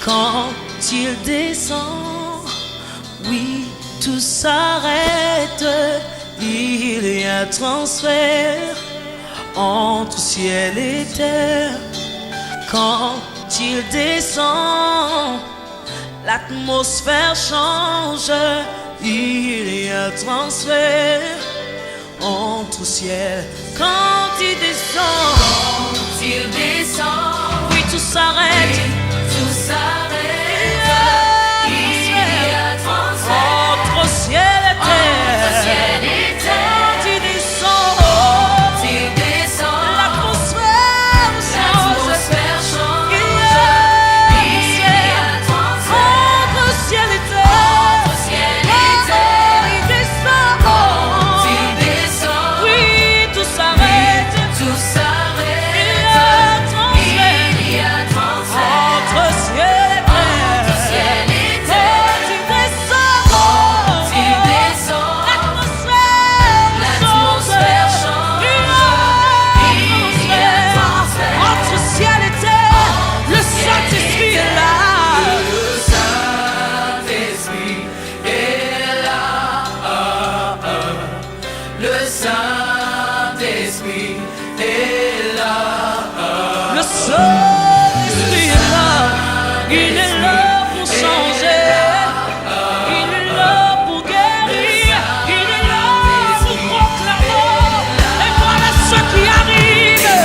Quand il descend, oui, tout s'arrête. Il y a transfert entre ciel et terre. Quand il descend, l'atmosphère change. Il y a transfert entre ciel. Quand il descend, oui, tout s'arrête. Tout s'arrête. Il y a transfert entre ciel et terre. Quand il descend, l'atmosphère change. Il y a transfert entre ciel et terre. Quand il descend, oui, tout s'arrête. Il y a transfert entre ciel et terre. Quand il descend, l'atmosphère change. Il y a transfert entre ciel et terre. Le Saint-Esprit est là. Le Saint-Esprit est là. Le Saint-Esprit est là. Le Saint-Esprit est là. Il est là pour changer. Il est là pour guérir. Il est là pour proclamer. Et voilà ce qui arrive.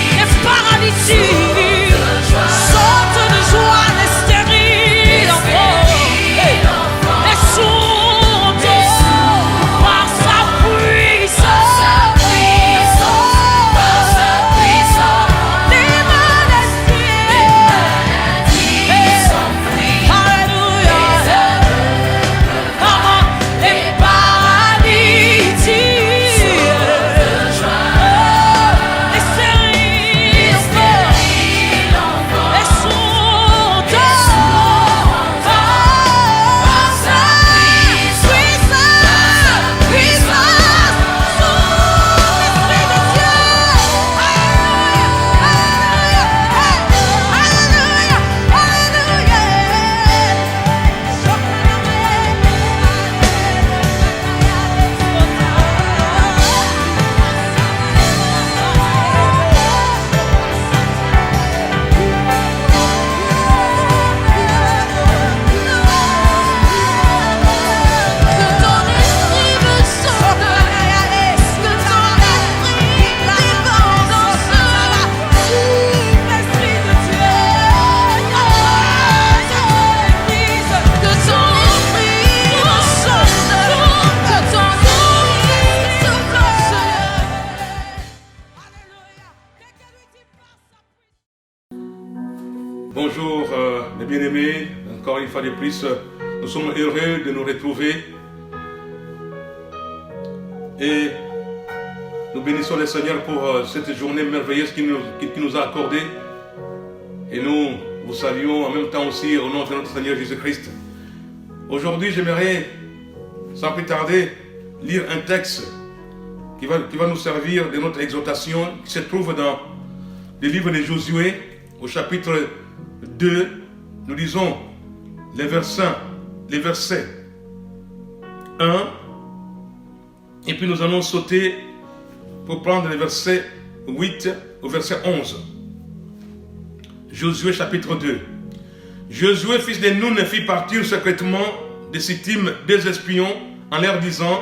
Les paralytiques sortent de joie, les stériles enfants, les sourds par sa puissance, les maladies sont prises. Alléluia. Les paralytiques, les stériles enfants, les sourds par sa puissance, sous l'Esprit de Dieu. Bonjour mes bien-aimés, encore une fois de plus, nous sommes heureux de nous retrouver et nous bénissons le Seigneur pour cette journée merveilleuse qu'il nous a accordée et nous vous saluons en même temps aussi au nom de notre Seigneur Jésus-Christ. Aujourd'hui, j'aimerais sans plus tarder lire un texte qui va nous servir de notre exhortation qui se trouve dans le livre de Josué au chapitre 2, nous lisons les versets 1 et puis nous allons sauter pour prendre les versets 8 au verset 11. Josué chapitre 2. Josué fils de Nun fit partir secrètement de Sittim des espions en leur disant: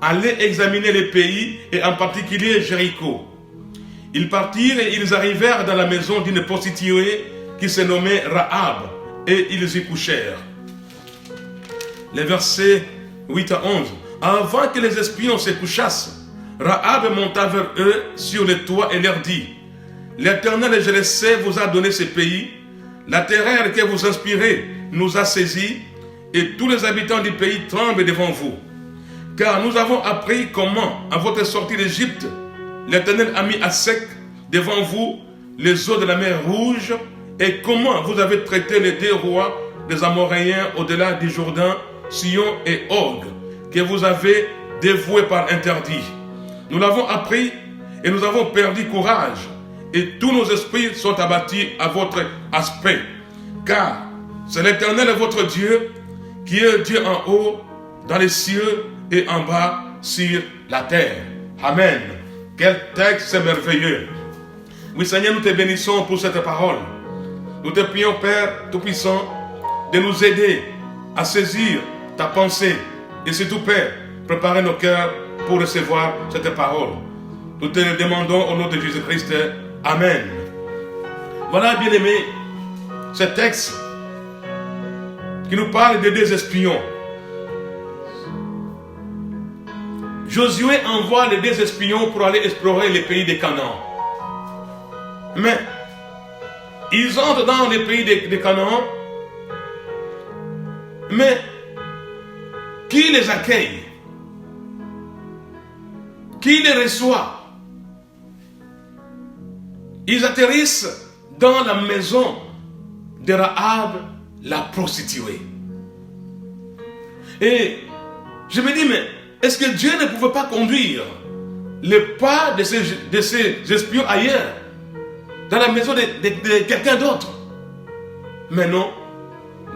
allez examiner les pays et en particulier Jéricho. Ils partirent et ils arrivèrent dans la maison d'une prostituée qui se nommait Rahab, et ils y couchèrent. Les versets 8 à 11. Avant que les espions se couchassent, Rahab monta vers eux sur le toit et leur dit: l'Éternel, je le sais, vous a donné ce pays. La terreur que vous inspirez nous a saisis, et tous les habitants du pays tremblent devant vous. Car nous avons appris comment, à votre sortie d'Égypte, l'Éternel a mis à sec devant vous les eaux de la mer Rouge, et comment vous avez traité les deux rois des Amoréens au-delà du Jourdain, Sion et Og, que vous avez dévoués par interdit. Nous l'avons appris et nous avons perdu courage. Et tous nos esprits sont abattus à votre aspect. Car c'est l'Éternel votre Dieu qui est Dieu en haut, dans les cieux et en bas sur la terre. Amen. Quel texte merveilleux. Oui Seigneur, nous te bénissons pour cette parole. Nous te prions Père Tout-Puissant de nous aider à saisir ta pensée. Et surtout Père, préparer nos cœurs pour recevoir cette parole. Nous te le demandons au nom de Jésus-Christ. Amen. Voilà, bien-aimés, ce texte qui nous parle de deux espions. Josué envoie les deux espions pour aller explorer les pays de Canaan. Mais ils entrent dans les pays de Canaan. Mais qui les accueille? Qui les reçoit? Ils atterrissent dans la maison de Rahab, la prostituée. Et je me dis, mais est-ce que Dieu ne pouvait pas conduire les pas de ces espions ailleurs, dans la maison de quelqu'un d'autre? Mais non,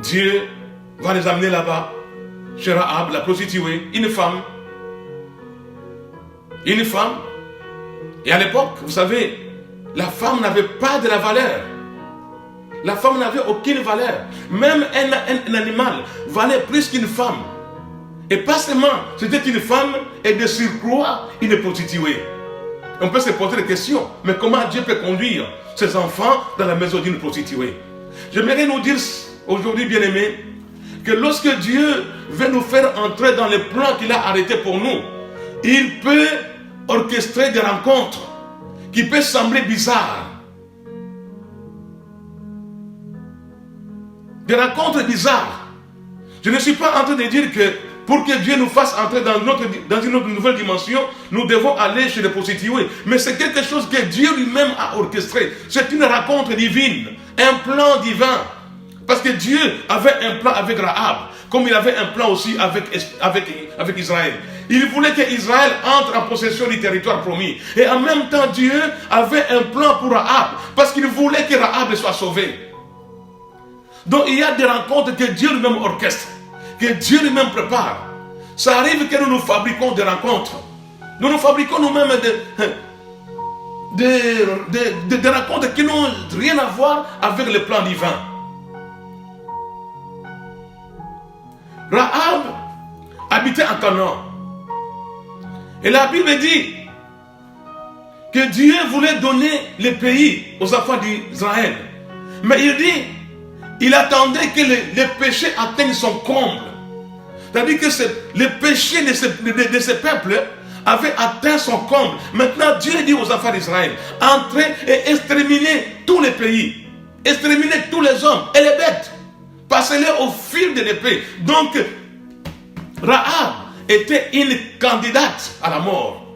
Dieu va les amener là-bas, chez Rahab, la prostituée, une femme. Une femme. Et à l'époque, vous savez, la femme n'avait pas de la valeur. La femme n'avait aucune valeur. Même un animal valait plus qu'une femme. Et pas seulement, c'était une femme et de surcroît une prostituée. On peut se poser des questions, mais comment Dieu peut conduire ses enfants dans la maison d'une prostituée? J'aimerais nous dire aujourd'hui, bien-aimés, que lorsque Dieu veut nous faire entrer dans les plans qu'il a arrêtés pour nous, il peut orchestrer des rencontres qui peuvent sembler bizarres. Des rencontres bizarres. Je ne suis pas en train de dire que pour que Dieu nous fasse entrer dans une autre nouvelle dimension, nous devons aller chez les prostituées. Mais c'est quelque chose que Dieu lui-même a orchestré. C'est une rencontre divine, un plan divin. Parce que Dieu avait un plan avec Rahab, comme il avait un plan aussi avec Israël. Il voulait que Israël entre en possession du territoire promis. Et en même temps, Dieu avait un plan pour Rahab, parce qu'il voulait que Rahab soit sauvée. Donc il y a des rencontres que Dieu lui-même orchestre, que Dieu lui-même prépare. Ça arrive que nous fabriquons des rencontres. Nous fabriquons nous-mêmes des rencontres qui n'ont rien à voir avec le plan divin. Rahab habitait en Canaan. Et la Bible dit que Dieu voulait donner le pays aux enfants d'Israël. Mais il dit, il attendait que le péché atteigne son comble. C'est-à-dire que le péché de ce peuple avait atteint son comble. Maintenant, Dieu dit aux enfants d'Israël, entrez et exterminez tous les pays. Exterminez tous les hommes et les bêtes. Passez-les au fil de l'épée. Donc, Rahab était une candidate à la mort.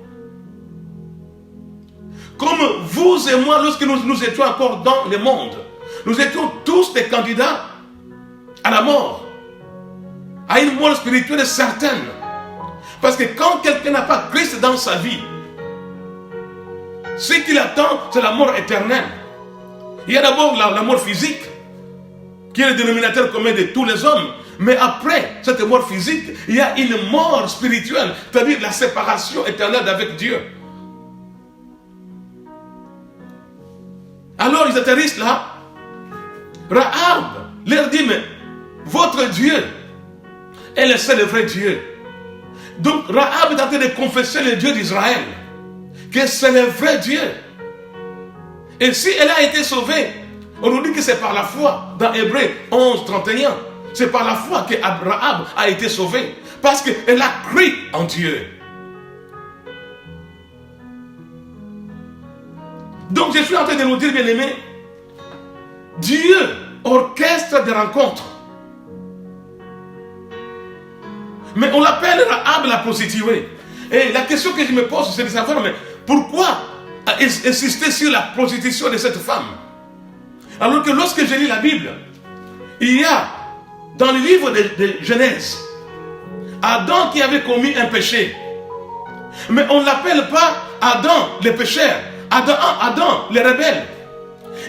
Comme vous et moi, lorsque nous étions encore dans le monde, nous étions tous des candidats à la mort, à une mort spirituelle certaine. Parce que quand quelqu'un n'a pas Christ dans sa vie, ce qu'il attend, c'est la mort éternelle. Il y a d'abord la mort physique, qui est le dénominateur commun de tous les hommes. Mais après cette mort physique, il y a une mort spirituelle, c'est-à-dire la séparation éternelle avec Dieu. Alors ils atterrissent là. Rahab leur dit, mais votre Dieu est le seul et vrai Dieu. Donc Rahab est en train de confesser le Dieu d'Israël, que c'est le vrai Dieu. Et si elle a été sauvée, on nous dit que c'est par la foi. Dans Hébreux 11, 31, c'est par la foi que Rahab a été sauvée. Parce qu'elle a cru en Dieu. Donc je suis en train de nous dire, bien aimés, Dieu orchestre des rencontres. Mais on l'appelle Rahab la prostituée. Et la question que je me pose, c'est de savoir, mais pourquoi insister sur la prostitution de cette femme? Alors que lorsque je lis la Bible, il y a dans le livre de Genèse, Adam qui avait commis un péché. Mais on ne l'appelle pas Adam, les pécheurs. Adam, les rebelles.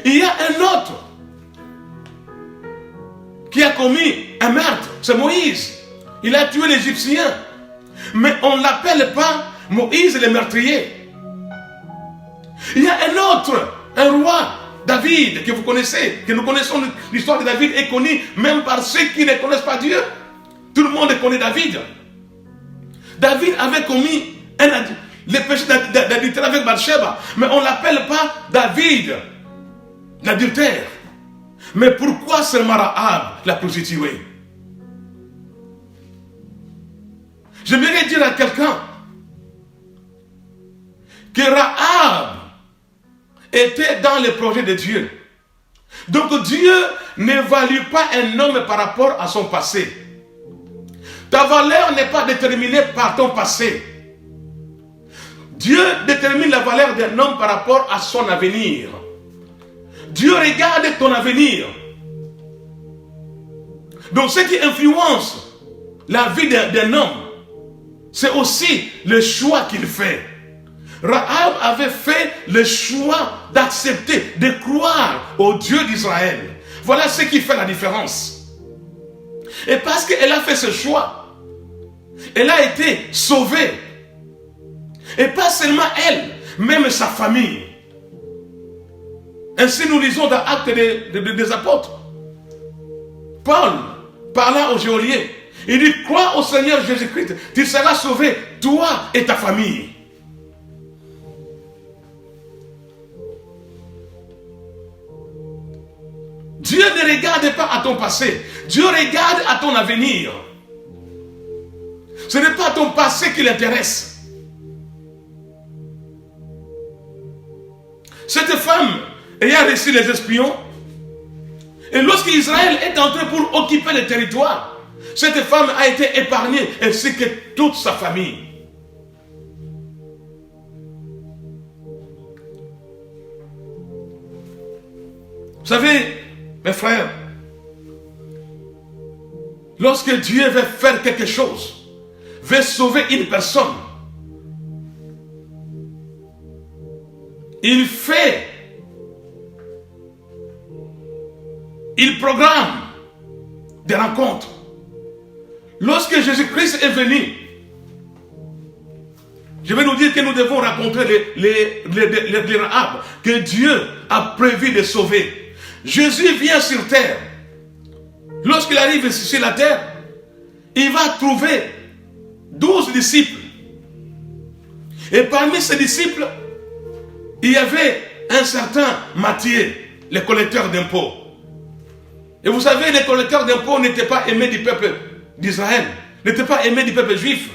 Il y a un autre qui a commis un meurtre, c'est Moïse. Il a tué l'Égyptien. Mais on ne l'appelle pas Moïse le meurtrier. Il y a un autre, un roi, David, que vous connaissez, que nous connaissons. L'histoire de David est connue même par ceux qui ne connaissent pas Dieu. Tout le monde connaît David. David avait commis le péché d'adultère avec Bathsheba. Mais on ne l'appelle pas David, l'adultère. Mais pourquoi seulement Rahab, la prostituée? J'aimerais dire à quelqu'un que Rahab était dans le projet de Dieu. Donc Dieu n'évalue pas un homme par rapport à son passé. Ta valeur n'est pas déterminée par ton passé. Dieu détermine la valeur d'un homme par rapport à son avenir. Dieu regarde ton avenir. Donc ce qui influence la vie d'un homme, c'est aussi le choix qu'il fait. Rahab avait fait le choix d'accepter, de croire au Dieu d'Israël. Voilà ce qui fait la différence. Et parce qu'elle a fait ce choix, elle a été sauvée. Et pas seulement elle, même sa famille. Ainsi nous lisons dans Actes des Apôtres. Paul parla au geôlier. Il dit, crois au Seigneur Jésus-Christ, tu seras sauvé, toi et ta famille. Dieu ne regarde pas à ton passé, Dieu regarde à ton avenir. Ce n'est pas ton passé qui l'intéresse. Cette femme ayant reçu les espions, et lorsqu'Israël est entré pour occuper le territoire, cette femme a été épargnée, ainsi que toute sa famille. Vous savez, mes frères, lorsque Dieu veut faire quelque chose, veut sauver une personne, il fait, il programme des rencontres. Lorsque Jésus-Christ est venu, je vais nous dire que nous devons rencontrer les Rahab que Dieu a prévu de sauver. Jésus vient sur terre. Lorsqu'il arrive sur la terre, il va trouver 12 disciples. Et parmi ces disciples, il y avait un certain Matthieu, le collecteur d'impôts. Et vous savez, les collecteurs d'impôts n'étaient pas aimés du peuple d'Israël, n'étaient pas aimés du peuple juif.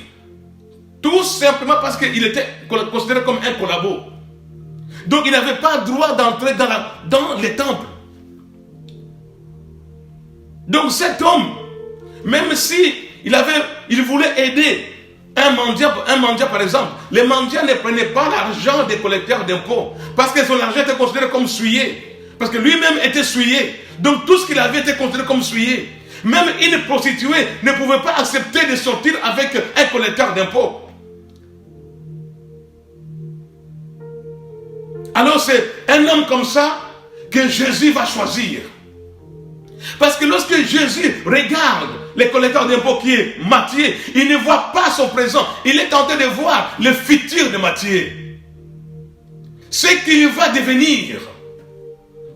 Tout simplement parce qu'il était considéré comme un collabo. Donc il n'avait pas droit d'entrer dans les temples. Donc cet homme, même si il voulait aider un mendiant par exemple, les mendiants ne prenaient pas l'argent des collecteurs d'impôts parce que son argent était considéré comme souillé. Parce que lui-même était souillé. Donc tout ce qu'il avait était considéré comme souillé. Même une prostituée ne pouvait pas accepter de sortir avec un collecteur d'impôts. Alors c'est un homme comme ça que Jésus va choisir. Parce que lorsque Jésus regarde le collecteur d'impôts qui est Matthieu, il ne voit pas son présent. Il est tenté de voir le futur de Matthieu. Ce qu'il va devenir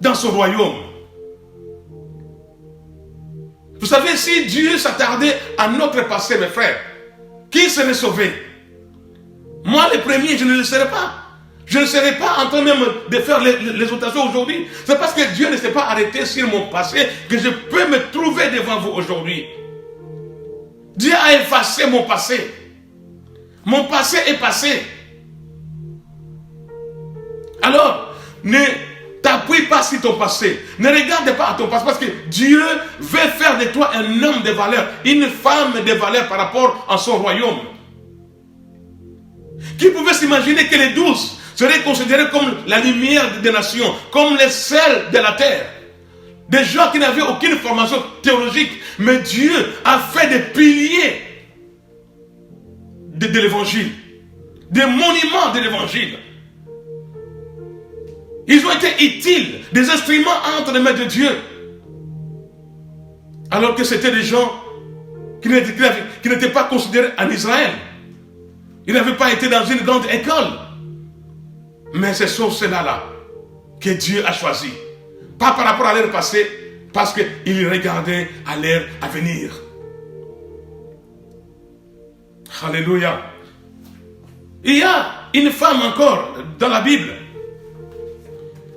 dans son royaume. Vous savez, si Dieu s'attardait à notre passé, mes frères, qui serait sauvé? Moi, le premier, je ne le serais pas. Je ne serais pas en train même de faire l'exhortation aujourd'hui. C'est parce que Dieu ne s'est pas arrêté sur mon passé que je peux me trouver devant vous aujourd'hui. Dieu a effacé mon passé. Mon passé est passé. Alors, ne t'appuie pas sur ton passé. Ne regarde pas à ton passé parce que Dieu veut faire de toi un homme de valeur, une femme de valeur par rapport à son royaume. Qui pouvait s'imaginer que les 12 seraient considérés comme la lumière des nations, comme les sels de la terre. Des gens qui n'avaient aucune formation théologique, mais Dieu a fait des piliers de l'évangile. des monuments de l'évangile. Ils ont été utiles, des instruments entre les mains de Dieu. Alors que c'était des gens qui n'étaient pas considérés en Israël. Ils n'avaient pas été dans une grande école. Mais ce sont ceux-là que Dieu a choisis. Pas par rapport à leur passé, parce qu'ils regardaient à leur avenir. Alléluia. Il y a une femme encore dans la Bible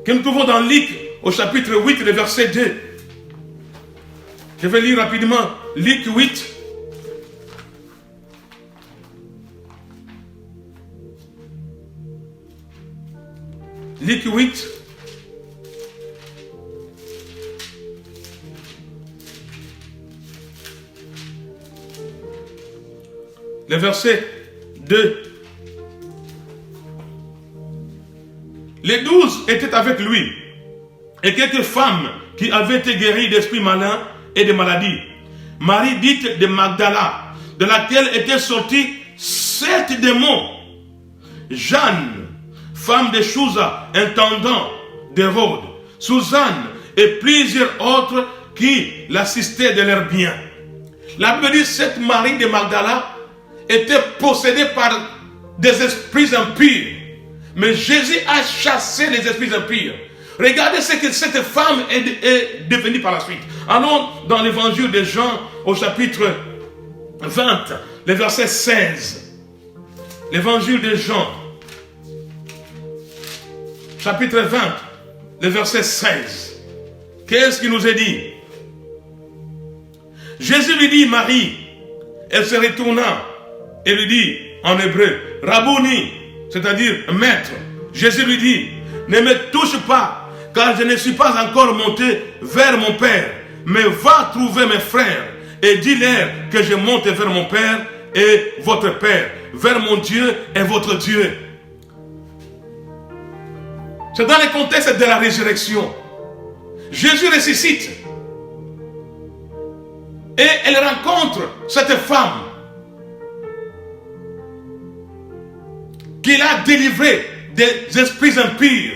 que nous trouvons dans Luc au chapitre 8, le verset 2. Je vais lire rapidement Luc 8. Luc 8. Le verset 2. Les 12 étaient avec lui, et quelques femmes qui avaient été guéries d'esprits malins et de maladies. Marie dite de Magdala, de laquelle étaient sortis 7 démons. Jeanne, femme de Chouza, intendant d'Hérode. Suzanne et plusieurs autres qui l'assistaient de leurs biens. La Bible dit, cette Marie de Magdala était possédée par des esprits impurs. Mais Jésus a chassé les esprits impurs. Regardez ce que cette femme est devenue par la suite. Allons dans l'évangile de Jean au chapitre 20, le verset 16. L'évangile de Jean, chapitre 20, le verset 16. Qu'est-ce qu'il nous est dit? Jésus lui dit, Marie. Elle se retourna et lui dit en hébreu, Rabouni, c'est-à-dire maître. Jésus lui dit, ne me touche pas, car je ne suis pas encore monté vers mon Père, mais va trouver mes frères et dis-leur que je monte vers mon Père et votre Père, vers mon Dieu et votre Dieu. C'est dans le contexte de la résurrection. Jésus ressuscite et elle rencontre cette femme qu'il a délivrée des esprits impurs.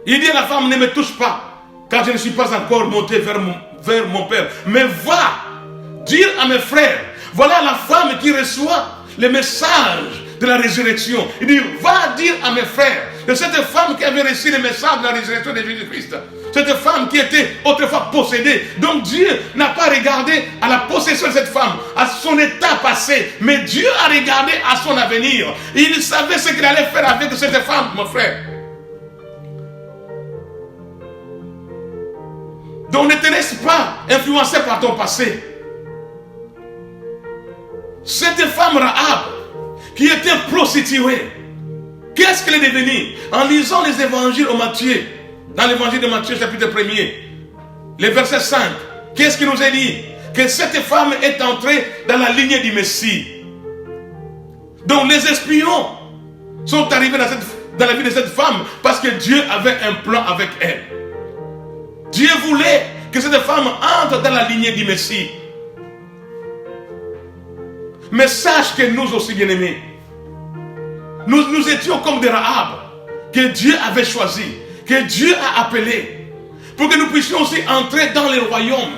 Il dit à la femme, ne me touche pas, car je ne suis pas encore monté vers mon Père. Mais va dire à mes frères, voilà la femme qui reçoit le message de la résurrection. Il dit, va dire à mes frères, que cette femme qui avait reçu le message de la résurrection de Jésus-Christ, cette femme qui était autrefois possédée. Donc Dieu n'a pas regardé à la possession de cette femme, à son état passé, mais Dieu a regardé à son avenir. Il savait ce qu'il allait faire avec cette femme, mon frère. Donc ne te laisse pas influencer par ton passé. Cette femme Rahab, qui était prostituée, qu'est-ce qu'elle est devenue? En lisant les évangiles au Matthieu, dans l'évangile de Matthieu chapitre 1er, le verset 5, qu'est-ce qu'il nous est dit? Que cette femme est entrée dans la lignée du Messie. Donc les espions sont arrivés dans la vie de cette femme parce que Dieu avait un plan avec elle. Dieu voulait que cette femme entre dans la lignée du Messie. Mais sache que nous aussi, bien-aimés, nous étions comme des Rahab que Dieu avait choisi, que Dieu a appelé, pour que nous puissions aussi entrer dans le royaume.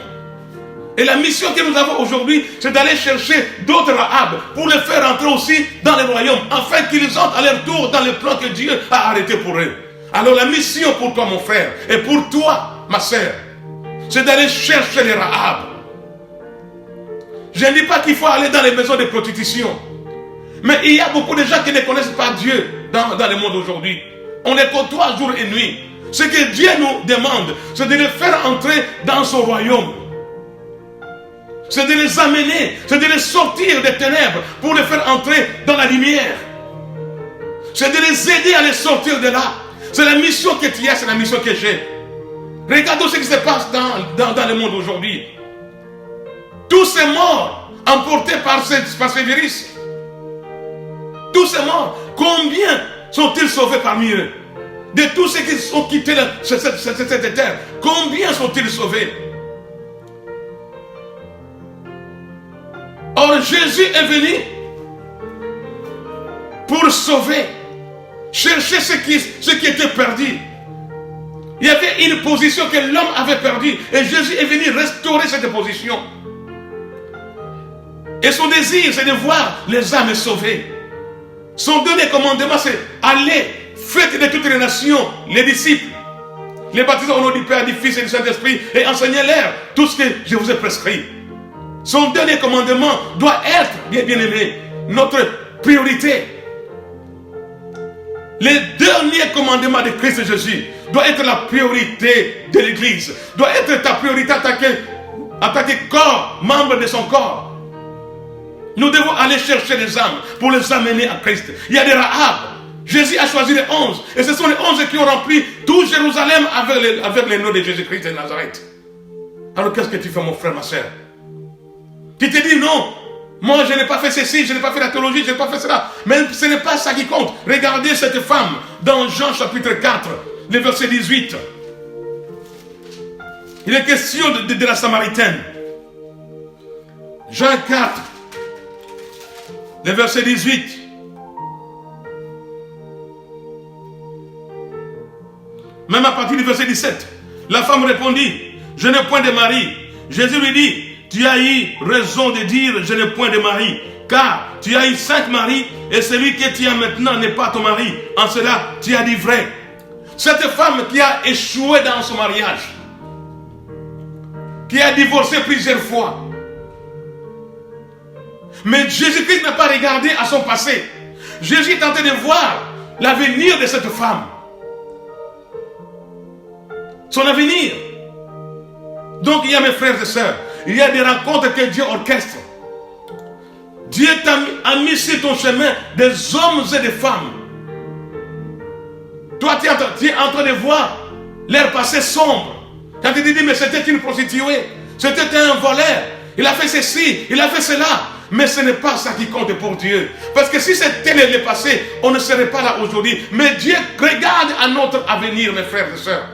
Et la mission que nous avons aujourd'hui, c'est d'aller chercher d'autres Rahab pour les faire entrer aussi dans le royaume, afin qu'ils entrent à leur tour dans le plan que Dieu a arrêté pour eux. Alors la mission pour toi, mon frère, et pour toi, ma sœur, c'est d'aller chercher les Rahab. Je ne dis pas qu'il faut aller dans les maisons de prostitution. Mais il y a beaucoup de gens qui ne connaissent pas Dieu dans le monde aujourd'hui. On les côtoie jour et nuit. Ce que Dieu nous demande, c'est de les faire entrer dans son royaume. C'est de les amener, c'est de les sortir des ténèbres pour les faire entrer dans la lumière. C'est de les aider à les sortir de là. C'est la mission que tu as, c'est la mission que j'ai. Regardons ce qui se passe dans le monde aujourd'hui. Tous ces morts emportés par ce virus. Tous ces morts, combien sont-ils sauvés parmi eux? De tous ceux qui ont quitté cette terre, combien sont-ils sauvés? Or Jésus est venu pour sauver, chercher ce qui était perdu. Il y avait une position que l'homme avait perdue et Jésus est venu restaurer cette position. Et son désir, c'est de voir les âmes sauvées. Son dernier commandement, c'est allez, faites de toutes les nations les disciples, les baptisés au nom du Père, du Fils et du Saint-Esprit et enseignez-leur tout ce que je vous ai prescrit. Son dernier commandement doit être, bien aimé, notre priorité. Les derniers commandements de Christ Jésus doit être la priorité de l'Église, doit être ta priorité en tant que corps, membre de son corps. Nous devons aller chercher les âmes pour les amener à Christ. Il y a des Rahab. Jésus a choisi les 11. Et ce sont les 11 qui ont rempli tout Jérusalem avec les noms de Jésus-Christ de Nazareth. Alors qu'est-ce que tu fais, mon frère, ma soeur? Tu te dis non, moi je n'ai pas fait ceci, je n'ai pas fait la théologie, je n'ai pas fait cela. Mais ce n'est pas ça qui compte. Regardez cette femme dans Jean chapitre 4, le verset 18. Il est question de la Samaritaine. Jean 4, le verset 18. Même à partir du verset 17. La femme répondit, je n'ai point de mari. Jésus lui dit, tu as eu raison de dire, je n'ai point de mari. Car tu as eu 5 maris et celui que tu as maintenant n'est pas ton mari. En cela, tu as dit vrai. Cette femme qui a échoué dans son mariage, qui a divorcé plusieurs fois, mais Jésus-Christ n'a pas regardé à son passé. Jésus est en train de voir l'avenir de cette femme. Son avenir. Donc il y a mes frères et sœurs, il y a des rencontres que Dieu orchestre. Dieu a mis sur ton chemin des hommes et des femmes. Toi tu es en train de voir leur passé sombre. Quand tu te dis mais c'était une prostituée, c'était un voleur, il a fait ceci, il a fait cela. Mais ce n'est pas ça qui compte pour Dieu. Parce que si c'était le passé, on ne serait pas là aujourd'hui. Mais Dieu regarde à notre avenir, mes frères et sœurs.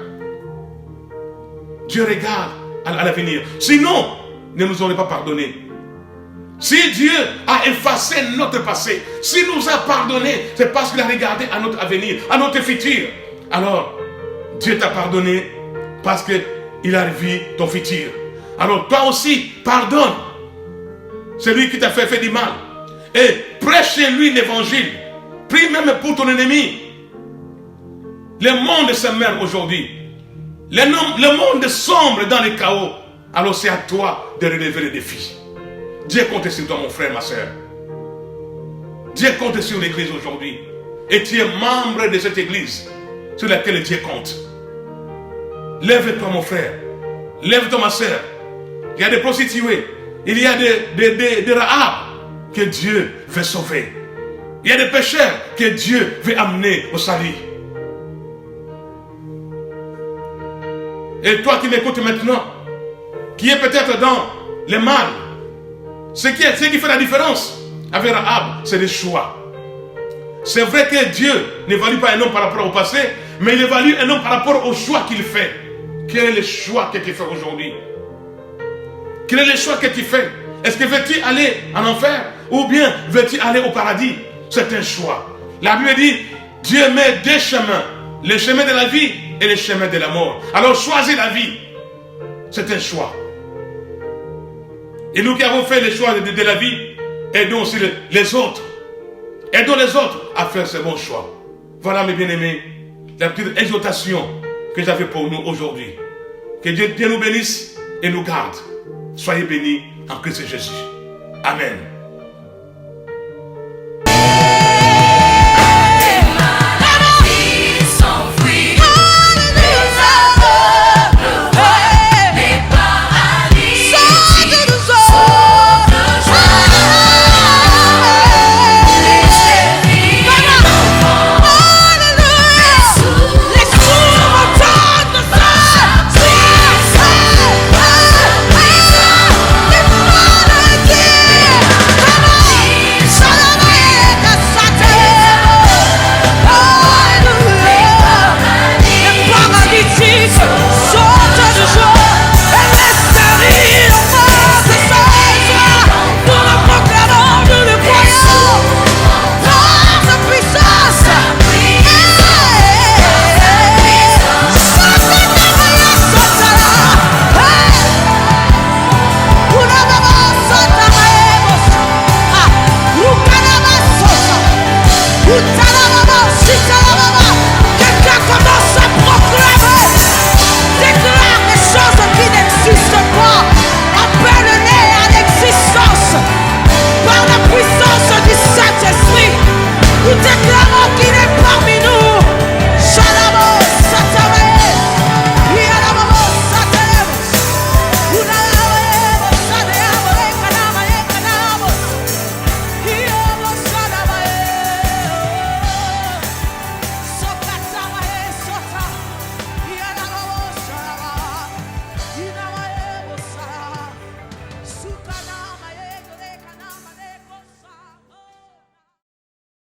Dieu regarde à l'avenir. Sinon, il ne nous aurait pas pardonné. Si Dieu a effacé notre passé, s'il nous a pardonné, c'est parce qu'il a regardé à notre avenir, à notre futur. Alors, Dieu t'a pardonné parce qu'il a vu ton futur. Alors, toi aussi, pardonne. C'est lui qui t'a fait du mal. Et prêche-lui l'évangile. Prie même pour ton ennemi. Le monde se meurt aujourd'hui. Le monde sombre dans le chaos. Alors c'est à toi de relever les défis. Dieu compte sur toi, mon frère, ma soeur. Dieu compte sur l'église aujourd'hui. Et tu es membre de cette église sur laquelle Dieu compte. Lève-toi, mon frère. Lève-toi, ma soeur. Il y a des prostituées. Il y a des Rahab que Dieu veut sauver. Il y a des pécheurs que Dieu veut amener au salut. Et toi qui m'écoutes maintenant, qui est peut-être dans le mal, ce qui fait la différence avec Rahab, c'est le choix. C'est vrai que Dieu n'évalue pas un homme par rapport au passé, mais il évalue un homme par rapport au choix qu'il fait. Quel est le choix que tu fais aujourd'hui? Quel est le choix que tu fais? Est-ce que veux-tu aller en enfer ou bien veux-tu aller au paradis? C'est un choix. La Bible dit, Dieu met 2 chemins, le chemin de la vie et le chemin de la mort. Alors choisis la vie. C'est un choix. Et nous qui avons fait le choix de la vie, aidons aussi les autres. Aidons les autres à faire ce bon choix. Voilà, mes bien-aimés, la petite exhortation que j'avais pour nous aujourd'hui. Que Dieu nous bénisse et nous garde. Soyez bénis en Christ Jésus. Amen. Nous déclarons qu'il